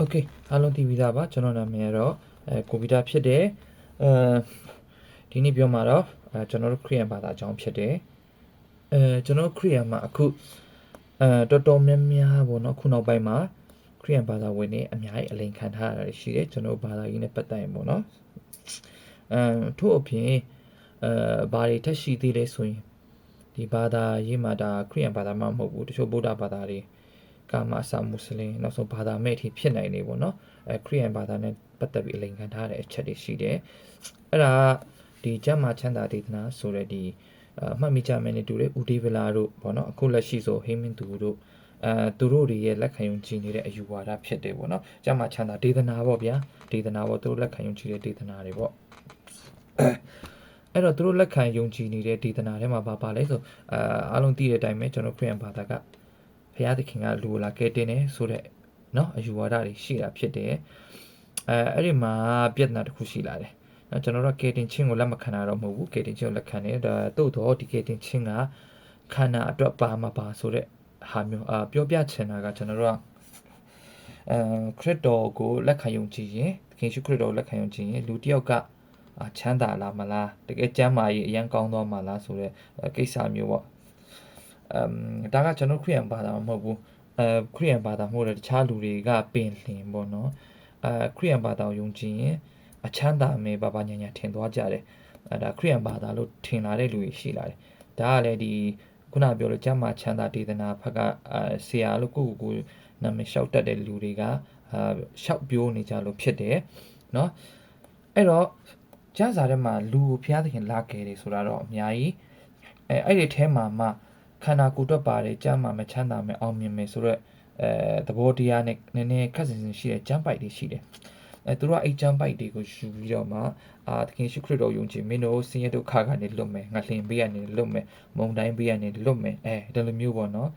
OK အားလုံးသိပြီးသားပါကျွန်တော်နာမည်ကတော့ကိုဗီတာဖြစ်တယ်ဒီနေ့ပြောမှာတော့ကျွန်တော်တို့ခရီးယန်ဘာသာအကြောင်းဖြစ်တယ်ကျွန်တော်ခရီးယန်မှာအခုတော်တော်များများပေါ့နော်ခုနောက်ပိုင်းမှာခရီးယန်ဘာသာဝင်တွေအများကြီးအလိန်ခံထားရတာရှိတယ်ကျွန်တော်ဘာသာကြီးနဲ့ပတ်သက်ရင်ပေါ့နော်ထို့အပြင်ဘာတွေထက်ရှိသေးလဲဆိုရင်ဒီဘာသာရေးမှာဒါခရီးယန်ဘာသာမှမဟုတ်ဘူးတချို့ဗုဒ္ဓဘာသာတွေကာမအစာမွတ်စလင်နောက်ဆုံးဘာသာမဲ့အထိဖြစ်နိုင်နေပေါ့နော်ခရီးယန်ဘာသာနဲ့ပတ်သက်ပြီးအလိန်ခံထားတဲ့အချက်တွေရှိတယ်အဲ့ဒါဒီကျမ်းမာချမ်းသာဒေသနာဆိုတဲ့ဒီမှတ်မိကြမယ်နဲ့တူတဲ့ဦးဒေးဗလာတို့ပေါ့နော်အခုလက်ရှိဆိုဟိမင်းသူတို့သူတို့တွေရဲ့လက်ခံယုံကြည်နေတဲ့အယူဝါဒဖြစ်တယ်ပေါ့နော်ကျမ်းမာချမ်းသာဒေသနာပေါ့ဗျာဒေသနာပေါ့သူတို့လက်ခံယုံကြည်တဲ့ဒေသနာတွေပေါ့အဲ့တော့သူတို့လက်ခံယုံကြည်နေတဲ့ဒေသနာထဲမှာပါလဲဆိုအားလုံးသိတဲ့အတိုင်းပဲကျွန်တော်ခရစ်ယာန်ဘာသာကဘုရားသခင်ကလူလာကဲတင်တယ်ဆိုတဲ့เนาะအယူဝါဒတွေရှိတာဖြစ်တယ်အဲ့ဒီမှာပြဿနာတစ်ခုရှိလာတယ်နော်ကျွန်တော်တို့ကဲတင်ချင်းကိုလက်မခံတာတော့မဟုတ်ဘူးကဲတင်ချင်းကိုလက်ခံတယ်ဒါတို့တော့ဒီကဲတင်ချင်းကခန္ဓာအတွက်ပါမှာပါဆိုတဲ့ဟာမျိုးပြောပြချင်တာကကျွန်တော်တို့ကခရစ်တော်ကိုလက်ခံယုံကြည်ရင်သခင်ယေရှုခရစ်တော်ကိုလက်ခံယုံကြည်ရင်လူတစ်ယောက်ကချမ်းသာလာမလားတကယ်ကျမ်းမာရေးအရန်ကောင်းသွားမှာလားဆိုတဲ့ကိစ္စမျိုးပေါ့ဒါကကျွန်တော်ခရစ်ယာန်ဘာသာမဟုတ်ဘူးခရစ်ယာန်ဘာသာမဟုတ်တဲ့တခြားလူတွေကပင်လင်ပေါ့နော်ခရစ်ယာန်ဘာသာကိုယုံကြည်ရင်အချမ်းသာမယ်ဘာညာညာထင်သွားကြတယ်ဒါခရစ်ယာန်ဘာသာလို့ထင်လာတဲ့လူတွေရှိလာတယ်ဒါကလည်းဒီခုနပြောလို့ကျမ်းမာချမ်းသာဒေသနာဘက်ကဆရာလို့ကိုနာမည်လျှောက်တတ်တဲ့လူတွေကလျှောက်ပြောနေကြလို့ဖြစ်တယ်เนาะအဲ့တော့ကျမ်းစာထဲမှာလူကိုဘုရားသခင်လာခဲ့တယ်ဆိုတာတော့အများကြီးအဲ့ဒီထဲမှာမှခန္ဓာကိုယ်တွက်ပါတယ်ကျမ်းမာမယ်ချမ်းသာမယ်အောင်မြင်မယ်ဆိုတော့သဘောတရားနဲ့နည်းနည်းခက်ဆင်ဆင်ရှိတဲ့ကျမ်းပိုက်တွေရှိတယ်သူတို့ကအဲ့ကျမ်းပိုက်တွေကိုယူပြီးတော့မှသခင်ယေရှုခရစ်တော်ယုံကြည်မင်းတို့ဆင်းရဲဒုက္ခကနေလွတ်မယ်ငါလှင်ပေးကနေလွတ်မယ်မုန်တိုင်းပေးကနေလွတ်မယ်ဒီလိုမျိုးပေါ့နော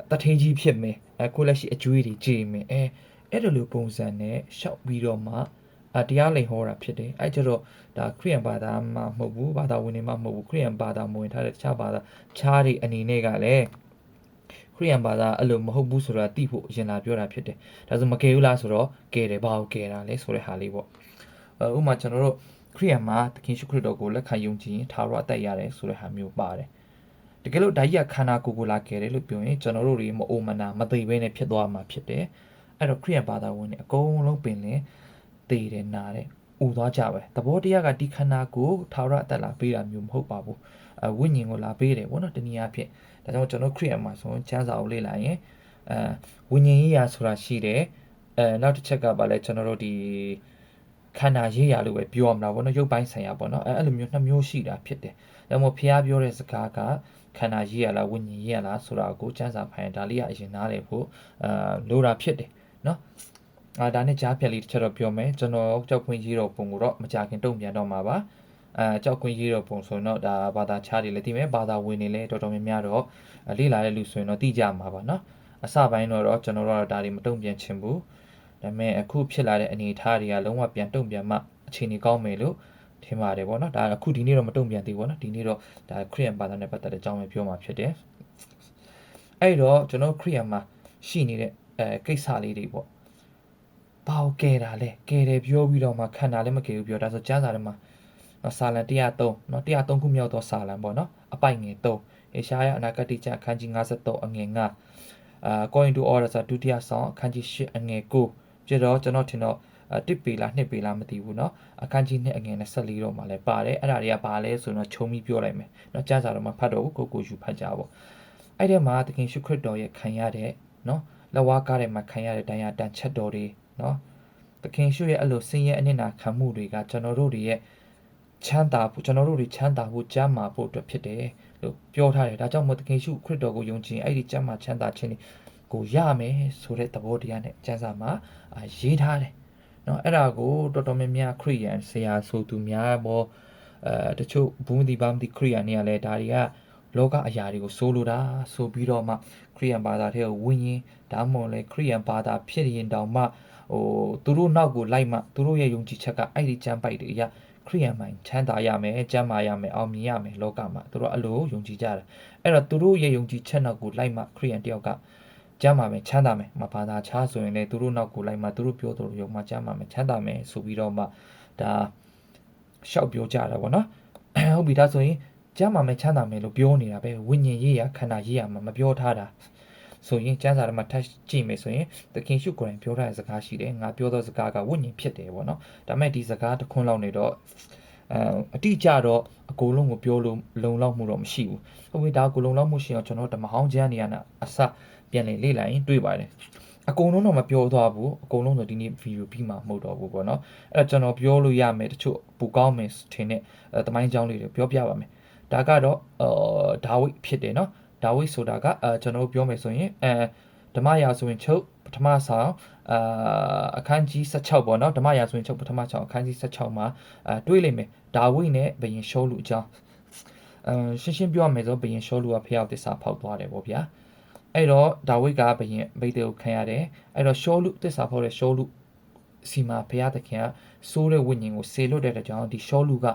်တထင်းကြီးဖြစ်မယ်အခုလက်ရှိအကျွေးတွေကြေမယ်အဲ့လိုလိုပုံစံနဲ့ရှောက်ပြီးတော့မှတရားလိန်ဟောတာဖြစ်တယ်အဲ့ကျတော့ဒါခရစ်ယာန်ဘာသာမှမဟုတ်ဘူးဘာသာဝင်တွေမှမဟုတ်ဘူးခရစ်ယာန်ဘာသာမဝင်ထားတဲ့တခြားဘာသာခြားတွေအနေနဲ့ကလည်းခရစ်ယာန်ဘာသာအဲ့လိုမဟုတ်ဘူးဆိုတာသိဖို့အရင်လာပြောတာဖြစ်တယ်ဒါဆိုမကယ်ဘူးလားဆိုတော့ကယ်တယ်ဘာကိုကယ်တာလဲဆိုတဲ့ဟာလေးပေါ့ဥပမာကျွန်တော်တို့ခရစ်ယာန်မှာသခင်ယေရှုခရစ်တော်ကိုလက်ခံယုံကြည်ရင်ထာဝရအသက်ရတယ်ဆိုတဲ့ဟာမျိုးပါတယ်တကယ်လို့ဒါကြီးကခန္ဓာကိုယ်ကိုလာကယ်တယ်လို့ပြောရင်ကျွန်တော်တို့တွေမအိုမနာမသိဘဲနဲ့ဖြစ်သွားမှာဖြစ်တယ်အဲ့တော့ခရစ်ယာန်ဘာသာဝင်တွေအကုန်လုံးပင်လင်သေတယ်နာတယ်ဥသွားကြပဲသဘောတရားကဒီခန္ဓာကိုထာဝရအသက်လာပေးတာမျိုးမဟုတ်ပါဘူးဝိညာဉ်ကိုလာပေးတယ်ဗောနော်တနည်းအားဖြင့်ဒါကြောင့်ကျွန်တော်ခရစ်ယာန်မှာဆိုရင်ချမ်းစာကိုလေ့လာရင်ဝိညာဉ်ရေးရာဆိုတာရှိတယ်နောက်တစ်ချက်ကပါလဲကျွန်တော်တို့ဒီခန္ဓာရေးရာလို့ပဲပြောရမှာဗောနော်ရုပ်ပိုင်းဆိုင်ရာဗောနော်အဲ့လိုမျိုးနှစ်မျိုးရှိတာဖြစ်တယ်ဒါမှမဟုတ်ဖျားပြောတဲ့စကားကခန္ဓာရေးရလားဝိညာဉ်ရေးရလားဆိုတာကိုစံစာဖိုင်ဒါလေးကအရင်နားလည်ဖို့လိုတာဖြစ်တယ်နော်ဒါနဲ့ကြားဖြတ်လေးတစ်ချက်တော့ပြောမယ်ကျွန်တော်ကြောက်ခွင့်ရေးတော့ပုံကိုတော့မကြခင်တုံ့ပြန်တော့မှာပါကြောက်ခွင့်ရေးတော့ပုံဆိုတော့ဒါဘာသာခြားတွေလည်းသိမယ်ဘာသာဝင်တွေလည်းတော်တော်များများတော့လေ့လာတဲ့လူဆိုရင်တော့သိကြမှာပါနော်အစပိုင်းတော့ကျွန်တော်တို့ဒါတွေမတုံ့ပြန်ချင်ဘူးဒါပေမဲ့အခုဖြစ်လာတဲ့အနေအထားတွေကလုံးဝပြန်တုံ့ပြန်မှအခြေအနေကောင်းမယ်လို့ထင်ပါတယ်ဗောနော်ဒါအခုဒီနေ့တော့မတုံ့ပြန်သေးဘူးဗောနော်ဒီနေ့တော့ဒါခရစ်ယာန်ဘာသာနဲ့ပတ်သက်တဲ့အကြောင်းပဲပြောမှာဖြစ်တယ်အဲ့တော့ကျွန်တော်ခရစ်ယာန်မှာရှိနေတဲ့ကိစ္စလေးတွေပေါ့ဘာကိုကဲတာလဲကဲတယ်ပြောပြီးတော့မှခန္ဓာလည်းမကဲဘူးပြောဒါဆိုကျမ်းစာထဲမှာစာလံ103เนาะ103ခုမြောက်သောစာလံပေါ့နော်အပိုက်ငယ်3အေရှာယအနာဂတိကျအခန်းကြီး53အငယ်9Going to Order ဒုတိယဆောင်အခန်းကြီး8အငယ်9ပြတော့ကျွန်တော်ထင်တော့1ပေလား2ပေလားမသိဘူးเนาะအခန်းကြီး2အငယ်24တော့မှလည်းပါတယ်အဲ့ဒါတွေကဘာလဲဆိုတော့ခြုံပြီးပြောလိုက်မယ်เนาะကျမ်းစာတော့မှဖတ်တော့ဘူးကိုယူဖတ်ကြပါအဲ့ဒီမှာသခင်ရှုခရစ်တော်ရဲ့ခံရတဲ့เนาะလက်ဝါးကားထဲမှာခံရတဲ့တရားတန်ချက်တော်တွေเนาะသခင်ရှုရဲ့အဲ့လိုဆင်းရဲအနစ်နာခံမှုတွေကကျွန်တော်တို့တွေရဲ့ချမ်းသာဖို့ကျွန်တော်တို့တွေချမ်းသာဖို့ကြမ်းမာဖို့အတွက်ဖြစ်တယ်လို့ပြောထားတယ်ဒါကြောင့်မို့သခင်ရှုခရစ်တော်ကိုယုံကြည်အဲ့ဒီကြမ်းမာချမ်းသာခြင်းကိုရမယ်ဆိုတဲ့သဘောတရားနဲ့ကျမ်းစာမှာရေးထားတယ်เนาะအဲ့ဒါကိုတော်တော်များများခရိယန်ဆရာဆိုသူများပေါ့တချို့ဘူးမသိပါမသိခရိယန်တွေကလည်းဒါတွေကလောကအရာတွေကိုစိုးလိုတာဆိုပြီးတော့မှခရိယန်ဘာသာထဲကိုဝင်ရင်ဒါမှမဟုတ်လေခရိယန်ဘာသာဖြစ်ရင်တောင်မှသူတို့နောက်ကိုလိုက်မှသူတို့ရဲ့ယုံကြည်ချက်ကအဲ့ဒီကျမ်းပိုက်တွေအရာခရိယန်မှန်ချမ်းသာရမယ်ကျမ်းမာရမယ်အောင်မြင်ရမယ်လောကမှာသူတို့အဲ့လိုယုံကြည်ကြတယ်အဲ့တော့သူတို့ရဲ့ယုံကြည်ချက်နောက်ကိုလိုက်မှခရိယန်တယောက်ကကျ ကျမ်းပါမယ်ချမ်းသာမယ်မဘာသာချားဆိုရင်လည်းသူတို့နောက်ကိုလိုက်မှသူတို့ပြောသူတို့ရုံမှကျမ်းပါမယ်ချမ်းသာမယ်ဆိုပြီးတော့မှဒါရှောက်ပြောကြတာပေါ့နော်ဟုတ်ပြီဒါဆိုရင်ကျမ်းပါမယ်ချမ်းသာမယ်လို့ပြောနေတာပဲဝိညာဉ်ရေးရခန္ဓာရေးရမှာမပြောထားတာဆိုရင်ကျမ်းစာထဲမှာထပ်ကြည့်မယ်ဆိုရင်သခင်ရှုကိုယ်တိုင်ပြောထားတဲ့စကားရှိတယ်ငါပြောသောစကားကဝိညာဉ်ဖြစ်တယ်ပေါ့နော်ဒါပေမဲ့ဒီစကားတစ်ခွန်းလောက်နေတော့အတိအကျတော့အကုန်လုံးကိုပြောလို့လုံလောက်မှုတော့မရှိဘူးဟုတ်ပြီဒါကိုလုံလောက်မှုရှိအောင်ကျွန်တော်ဓမ္မဟောင်းကျမ်းနေရတာအစပြန်လေ့လာရင်တွေ့ပါတယ်အကုန်လုံးတော့မပြောသွားဘူးအကုန်လုံးဆိုဒီနေ့ဗီဒီယိုပြီးမှမဟုတ်တော့ဘူးပေါ့နော်အဲ့တော့ကျွန်တော်ပြောလို့ရမယ်တချို့ပူကောင်းမယ်ထင်တဲ့တမိုင်းကြောင်းလေးတွေပြောပြပါမယ်ဒါကတော့ဒါဝိဒ်ဖြစ်တယ်နော်ဒါဝိဒ်ဆိုတာကကျွန်တော်ပြောမယ်ဆိုရင်ဓမ္မရာဆိုရင်ချုပ်ပထမဆောင်အခန်းကြီး16ပေါ့နော်ဓမ္မရာဆိုရင်ချုပ်ပထမဆောင်အခန်းကြီး16မှာတွေးလိမ့်မယ်ဒါဝိဒ်နဲ့ဘုရင်ရှောလူအကြောင်းရှင်းပြောရမယ်ဆိုဘုရင်ရှောလူကဖျောက်သစ္စာဖောက်သွားတယ်ပေါ့ဗျာအဲ့တော့ဒါဝိဒ်ကဘုရင်ဗိတ်တွေကိုခံရတယ်အဲ့တော့ရှောလူသစ္စာဖောက်တဲ့ရှောလူစီမှာဘုရားသခင်ကစိုးတဲ့ဝိညာဉ်ကိုဆေလွတ်တဲ့ကြောင့်ဒီရှောလူက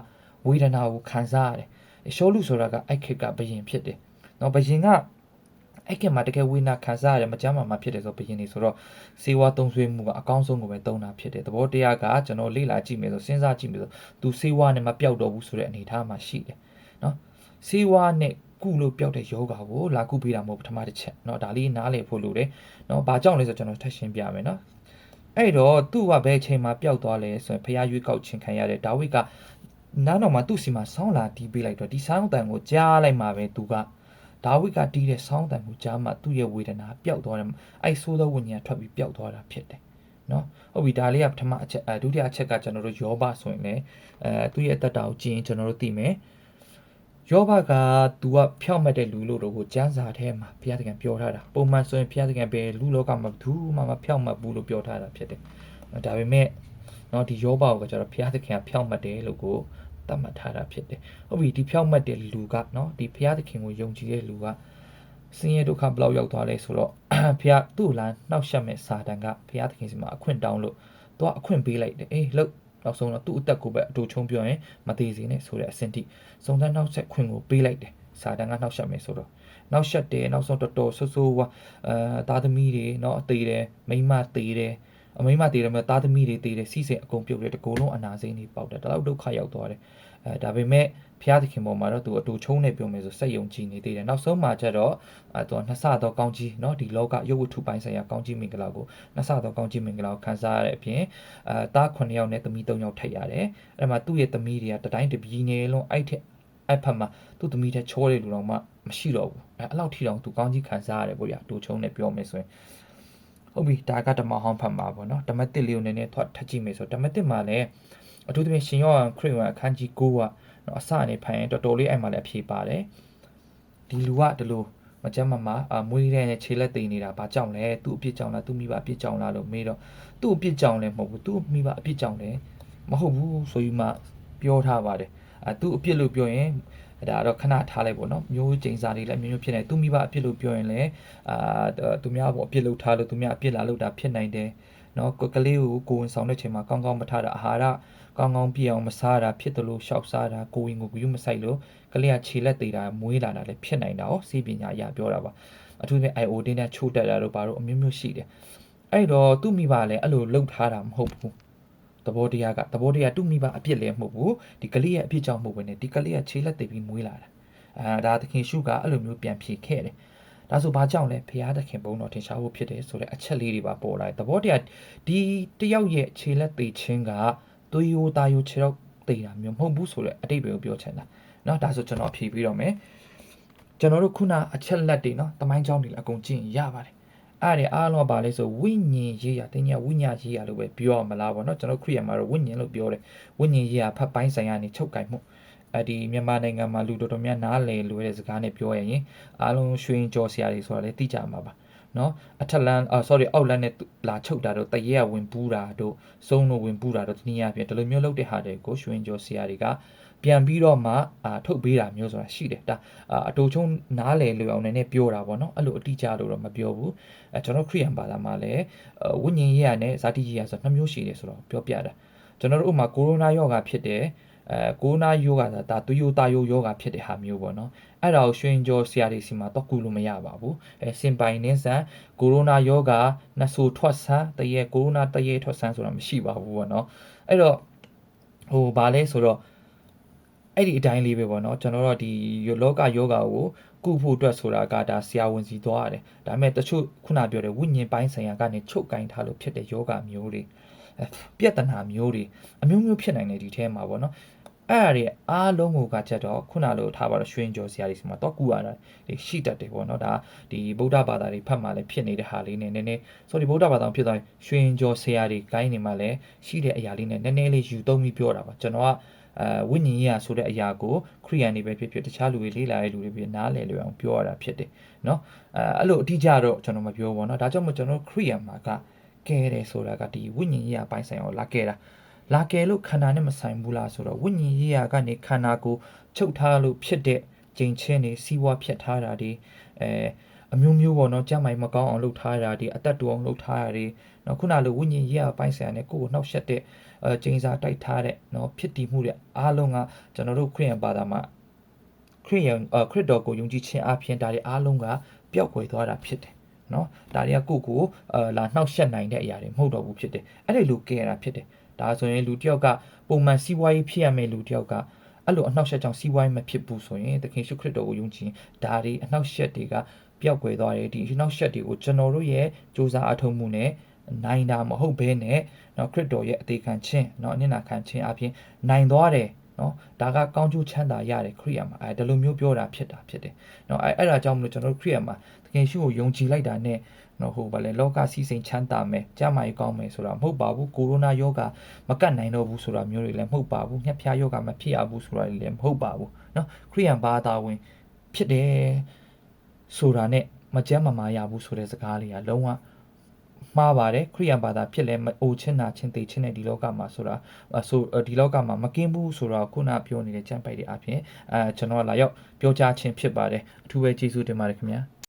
ဝေဒနာကိုခံစားရတယ်ရှောလူဆိုတာကအဲ့ခေတ်ကဘုရင်ဖြစ်တယ်နော်ဘုရင်ကအဲ့ကမှာတကယ်ဝိနာခံစားရတယ်မကြမ်းမှာဖြစ်တယ်ဆိုဘုရင်နေဆိုတော့စေဝါသုံးဆွေးမှုကအကောင်းဆုံးကိုပဲသုံးတာဖြစ်တယ်သဘောတရားကကျွန်တော်လေ့လာကြည့်မယ်ဆိုစဉ်းစားကြည့်မယ်ဆိုသူစေဝါနဲ့မပြောက်တော့ဘူးဆိုတဲ့အနေအထားမှာရှိတယ်နော်စေဝါနဲ့ကုလို့ပြောက်တဲ့ယောဂါကိုလာကုပေးတာမဟုတ်ပထမတစ်ချက်เนาะဒါလေးနားလည်ဖို့လိုတယ်เนาะဘာကြောင့်လဲဆိုကျွန်တော်ထပ်ရှင်းပြမယ်เนาะအဲ့တော့သူ့ကဘယ်အချိန်မှာပျောက်သွားလဲဆိုရင်ဖျားရွေးကောက်ခြင်းခံရတဲ့ဒါဝိဒ်ကနားတော်မှာသူ့စီမှာဆောင်းလာတီးပေးလိုက်တော့ဒီဆောင်းတန်ကိုကြားလိုက်မှာပဲသူကဒါဝိဒ်ကတီးတဲ့ဆောင်းတန်ကိုကြားမှသူ့ရဲ့ဝေဒနာပျောက်သွားတယ်အဲ့ဆိုးသောဝိညာဉ်ထွက်ပြီးပျောက်သွားတာဖြစ်တယ်နော်ဟုတ်ပြီဒါလေးကပထမအချက်ဒုတိယအချက်ကကျွန်တော်တို့ယောဘဆိုရင်လည်းသူ့ရဲ့အသက်တာကိုကြည့်ရင်ကျွန်တော်တို့သိမယ်ယောဘကသူကဖြောက်မှတ်တဲ့လူလို့တော့ကိုကျမ်းစာထဲမှာဘုရားသခင်ပြောထားတာပုံမှန်ဆိုရင်ဘုရားသခင်ပဲလူလောကမှာဘူးမှမဖြောက်မှတ်ဘူးလို့ပြောထားတာဖြစ်တယ်ဒါပေမဲ့เนาะဒီယောဘကိုကျတော့ဘုရားသခင်ကဖြောက်မှတ်တယ်လို့ကိုသတ်မှတ်ထားတာဖြစ်တယ်ဟုတ်ပြီဒီဖြောက်မှတ်တဲ့လူကเนาะဒီဘုရားသခင်ကိုယုံကြည်တဲ့လူကဆင်းရဲဒုက္ခဘလောက်ရောက်သွားလဲဆိုတော့ဘုရားသူ့လမ်းနှောက်ရှက်မဲ့စာတန်ကဘုရားသခင်စီမှာအခွင့်တောင်းလို့သူကအခွင့်ပေးလိုက်တယ်အေးလို့နောက်ဆုံးတော့သူ့အသက်ကိုပဲအတူချုံပြောရင်မသေးစေနဲ့ဆိုတဲ့အဆင့်ထိစုံစမ်းနောက်ဆက်ခွင့်ကိုပေးလိုက်တယ်စာတန်ကနှောက်ရှက်မယ်ဆိုတော့နှောက်ရှက်တယ်နောက်ဆုံးတော်တော်ဆိုးဆိုးဝါသားသမီးတွေเนาะအသေးတယ်မိန်းမသေးတယ်အမိန်းမသေးတယ်မြတ်သားသမီးတွေသေးတယ်စီးစိမ်အကုန်ပြုတ်တယ်တကူလုံးအနာစိမ့်တွေပေါက်တယ်ဒါတော့ဒုက္ခရောက်သွားတယ်ဒါပေမဲ့ဘုရားသခင်ပေါ်မှာတော့သူအတူချုံနေပြောမယ်ဆိုစက်ယုံကြည်နေသေးတယ်နောက်ဆုံးမှာကျတော့သူကနှစ်ဆတော့ကောင်းကြီးเนาะဒီလောကရုပ်ဝတ္ထုပိုင်းဆိုင်ရာကောင်းကြီးမင်္ဂလာကိုနှစ်ဆတော့ကောင်းကြီးမင်္ဂလာကိုခံစားရတဲ့အပြင်သား9ယောက်နဲ့သမီး3ယောက်ထပ်ရတယ်အဲ့မှာသူ့ရဲ့သမီးတွေကတတိုင်းတပြည်နေလုံးအဲ့ထက်အဲ့ဖက်မှာသူ့သမီးတဲ့ချောတဲ့လူတော်မှမရှိတော့ဘူးအဲ့လောက်ထိတော့သူကောင်းကြီးခံစားရတယ်ပေါ့ဗျာတူချုံနဲ့ပြောမယ်ဆိုရင်ဟုတ်ပြီဒါကဓမ္မဟောင်းဖတ်မှာပေါ့နော်ဓမ္မတစ်လေးကိုနည်းနည်းထပ်ကြည့်မယ်ဆိုဓမ္မတစ်မှာလည်းအထူးသဖြင့်ရှင်ယောဟန်ခရစ်ဝင်အခန်းကြီး9ကအစအနေဖိုင်တော်တော်လေးအဲ့မှာလည်းအဖြေပါတယ်ဒီလူကဒီလိုမကြမ်းမမာမွေးတဲ့ခြေလက်သိနေတာဘာကြောင့်လဲသူ့အပြစ်ကြောင့်လားသူ့မိဘအပြစ်ကြောင့်လားလို့မေးတော့သူ့အပြစ်ကြောင့်လည်းမဟုတ်ဘူးသူ့မိဘအပြစ်ကြောင့်လည်းမဟုတ်ဘူးဆိုပြီးမှပြောထားပါတယ်သူ့အပြစ်လို့ပြောရင်ဒါတော့ခဏထားလိုက်ပေါ့နော်မျိုးကျိန်စာတွေလည်းမျိုးဖြစ်နေသူမိဘအပြစ်လို့ပြောရင်လည်းသူများပေါ့အပြစ်လို့ထားလို့သူများအပြစ်လာလို့တာဖြစ်နိုင်တယ်နော်ကလေးကိုဝင်ဆောင်တဲ့ချိန်မှာကောင်းကောင်းမထားတာအာဟာရကောင်းကောင်းပြည့်အောင်မစားတာဖြစ်တယ်လို့ရှောက်စားတာကိုဝင်ကိုဂရုမစိုက်လို့ကလေးကခြေလက်သေးတာမွေးလာတာလည်းဖြစ်နိုင်တာ哦စေပညာအရာပြောတာပါအထူးသဖြင့် IO တင်းနဲ့ချိုးတက်တာတို့ဘာလို့အမျိုးမျိုးရှိတယ်အဲ့တော့သူ့မိဘလည်းအဲ့လိုလှုပ်ထားတာမဟုတ်ဘူးသဘောတရားသူ့မိဘအပြစ်လည်းမဟုတ်ဘူးဒီကလေးရဲ့အပြစ်ကြောင့်မဟုတ်ဘဲနဲ့ဒီကလေးကခြေလက်သေးပြီးမွေးလာတာဒါသခင်ရှုကအဲ့လိုမျိုးပြန်ဖြေခဲ့တယ်ဒါဆိုဘာကြောင့်လဲဖရာသခင်ဘုန်းတော်ထင်ရှားဖို့ဖြစ်တယ်ဆိုတဲ့အချက်လေးတွေပါပေါ်လာတယ်သဘောတရားဒီတယောက်ရဲ့ခြေလက်သေးခြင်းကသွေးရိုးသားရိုးခြေတော့သေးတာမျိုးမဟုတ်ဘူးဆိုတဲ့အတိတ်ပဲကိုပြောချင်တာเนาะဒါဆိုကျွန်တော်ဖြေပြီးတော့မယ်ကျွန်တော်တို့ခုနအချက်လက်တွေเนาะတမိုင်းကြောင်းတွေအကုန်ကြည့်ရပါတယ်အဲ့ဒီအားလုံးကပါလဲဆိုဝိညာဉ်ရေးရတင်းညာဝိညာဉ်ရေးရလို့ပဲပြောရမလားပေါ့เนาะကျွန်တော်ခရစ်ယာန်မှာတော့ဝိညာဉ်လို့ပြောတယ်ဝိညာဉ်ရေးရဖတ်ပိုင်းဆိုင်ရာနေချုပ်ကင်မှုဒီမြန်မာနိုင်ငံမှာလူတော်တော်များနားလည်လွယ်တဲ့စကားနဲ့ပြောရရင်အားလုံးရွှေင်ကြော်ဆရာတွေဆိုတာလည်းသိကြမှာပါနော်အထက်လန်sorry အောက်လန်နဲ့လာချုပ်တာတော့တရေကဝင်ပူးတာတို့စုံတို့ဝင်ပူးတာတို့ဒီနေ့အပြင်ဒီလိုမျိုးလုပ်တဲ့ဟာတွေကိုရွှေင်ကြော်ဆရာတွေကပြန်ပြီးတော့မှထုတ်ပေးတာမျိုးဆိုတာရှိတယ်ဒါအတူချုံနားလည်လွယ်အောင်လည်းပြောတာပေါ့နော်အဲ့လိုအတိအကျလို့တော့မပြောဘူးကျွန်တော်ခရစ်ယာန်ဘာသာမှာလည်းဝိညာဉ်ရေးရနဲ့ဇာတိရေးရဆိုနှစ်မျိုးရှိတယ်ဆိုတော့ပြောပြတာကျွန်တော်တို့ဥမာကိုရိုနာရောဂါဖြစ်တယ် ကိုရိုနာယောဂဒါသူယိုတာယိုယောဂဖြစ်တဲ့ဟာမျိုးပေါ့နော်အဲ့ဒါကိုရွှေင်ကျော်ဆရာတွေစီမှာတော့ကူလို့မရပါဘူးစင်ပိုင်နေဆန်ကိုရိုနာယောဂနှဆိုထွက်ဆန်းတရေကိုရိုနာတရေထွက်ဆန်းဆိုတာမရှိပါဘူးပေါ့နော်အဲ့တော့ဗာလဲဆိုတော့အဲ့ဒီအတိုင်းလေးပဲပေါ့နော်ကျွန်တော်တို့ဒီလောကယောဂကိုကုဖို့အတွက်ဆိုတာကဒါဆရာဝန်စီသွားရတယ်ဒါပေမဲ့တချို့ခုနပြောတဲ့ဝိညာဉ်ပိုင်းဆိုင်ရာကနေချုပ်ကင်ထားလို့ဖြစ်တဲ့ယောဂမျိုးတွေပြဿနာမျိုးတွေအမျိုးမျိုးဖြစ်နိုင်တယ်ဒီထဲမှာပေါ့နော်အဲ့ဒါတွေအားလုံးကိုကချက်တော့ခုနလိုထားပါတော့ရွှေင်ကျော်ဆရာတွေစီမှာတော့ကူရတာရှိတတ်တယ်ပေါ့နော်ဒါဒီဗုဒ္ဓဘာသာတွေဖတ်မှလည်းဖြစ်နေတဲ့ဟာလေးနဲ့နည်းနည်းဆိုဒီဗုဒ္ဓဘာသာဖြစ်သွားရွှေင်ကျော်ဆရာတွေကိုင်းနေမှလည်းရှိတဲ့အရာလေးနဲ့နည်းနည်းလေးယူသုံးပြီးပြောတာပါကျွန်တော်ကဝိညာဉ်ရေးရဆိုတဲ့အရာကိုခရိယန်တွေပဲဖြစ်ဖြစ်တခြားလူတွေလေးလာတဲ့လူတွေဖြစ်နားလည်လွယ်အောင်ပြောရတာဖြစ်တယ်เนาะအဲ့လိုအတိအကျတော့ကျွန်တော်မပြောဘူးเนาะဒါကြောင့်မို့ကျွန်တော်ခရိယန်မှာကကဲတယ်ဆိုတာကဒီဝိညာဉ်ရေးရပိုင်းဆိုင်အောင်လာကဲတာလာကဲလို့ခန္ဓာနဲ့မဆိုင်ဘူးလားဆိုတော့ဝိညာဉ်ရေးရကနေခန္ဓာကိုချုပ်ထားလို့ဖြစ်တဲ့ကျင်ချင်းတွေစီးပွားဖြစ်ထားတာတွေအမျိုးမျိုးပေါ့နော်ကြမ်းမိုင်မကောင်းအောင်လုပ်ထားတာတွေအသက်တူအောင်လုပ်ထားတာတွေနော်ခုနလိုဝိညာဉ်ရေးရပိုင်းဆိုင်နဲ့ကိုယ်ကိုနှောက်ယှက်တဲ့ကျင်းစာတိုက်ထားတဲ့နော်ဖြစ်တည်မှုတွေအားလုံးကကျွန်တော်တို့ခရစ်ယာန်ဘာသာမှာခရစ်တော်ကိုယုံကြည်ခြင်းအပြင်ဒါတွေအားလုံးကပျောက်ကွယ်သွားတာဖြစ်တယ်နော်ဒါတွေကကိုလာနှောက်ယှက်နိုင်တဲ့အရာတွေမဟုတ်တော့ဘူးဖြစ်တယ်အဲ့ဒီလူကဲရတာဖြစ်တယ်ဒါဆိုရင်လူတယောက်ကပုံမှန်စီးပွားရေးဖြစ်ရမယ့်လူတယောက်ကအဲ့လိုအနှောက်ယှက်ကြောင့်စီးပွားရေးမဖြစ်ဘူးဆိုရင်သခင်ရှုခရစ်တော်ကိုယုံကြည်ဒါတွေအနှောက်ယှက်တွေကပျောက်ကွယ်သွားတယ်ဒီအနှောက်ယှက်တွေကိုကျွန်တော်တို့ရဲ့စူးစမ်းအထောက်မှုနဲ့နိုင်တာမဟုတ်ဘဲနဲ့နော်ခရစ်တော်ရဲ့အသေးခံခြင်းနော်အနစ်နာခံခြင်းအပြင်နိုင်သွားတယ်နော်ဒါကကောင်းကျိုးချမ်းသာရတယ်ခရစ်ယာန်မှာဒီလိုမျိုးပြောတာဖြစ်တယ်နော်အဲ့ဒါကြောင့်မလို့ကျွန်တော်တို့ခရစ်ယာန်မှာသခင်ရှုကိုယုံကြည်လိုက်တာနဲ့နော်ဟိုဗာလဲလောကစီစိန်ချမ်းသာမယ်ကြမ်းမာရေးကောင်းမယ်ဆိုတာမဟုတ်ပါဘူးကိုရိုနာယောဂမကတ်နိုင်တော့ဘူးဆိုတာမျိုးတွေလည်းမဟုတ်ပါဘူးညှက်ဖျားယောဂမဖြစ်ရဘူးဆိုတာတွေလည်းမဟုတ်ပါဘူးနော်ခရစ်ယာန်ဘာသာဝင်ဖြစ်တယ်ဆိုတာနဲ့မကြမ်းမမာရဘူးဆိုတဲ့စကားလေးကလုံးဝမှားပါတယ်ခရိယန်ဘာသာဖြစ်လဲအိုချင်းနာချင်းသိချင်းတဲ့ဒီလောကမှာဆိုတာဒီလောကမှာမကင်းဘူးဆိုတော့ခုနပြောနေတဲ့ကျမ်းပိုက်တွေအပြင်ကျွန်တော်လာရောက်ပြောကြားခြင်းဖြစ်ပါတယ်အထူးပဲကျေးဇူးတင်ပါတယ်ခင်ဗျာ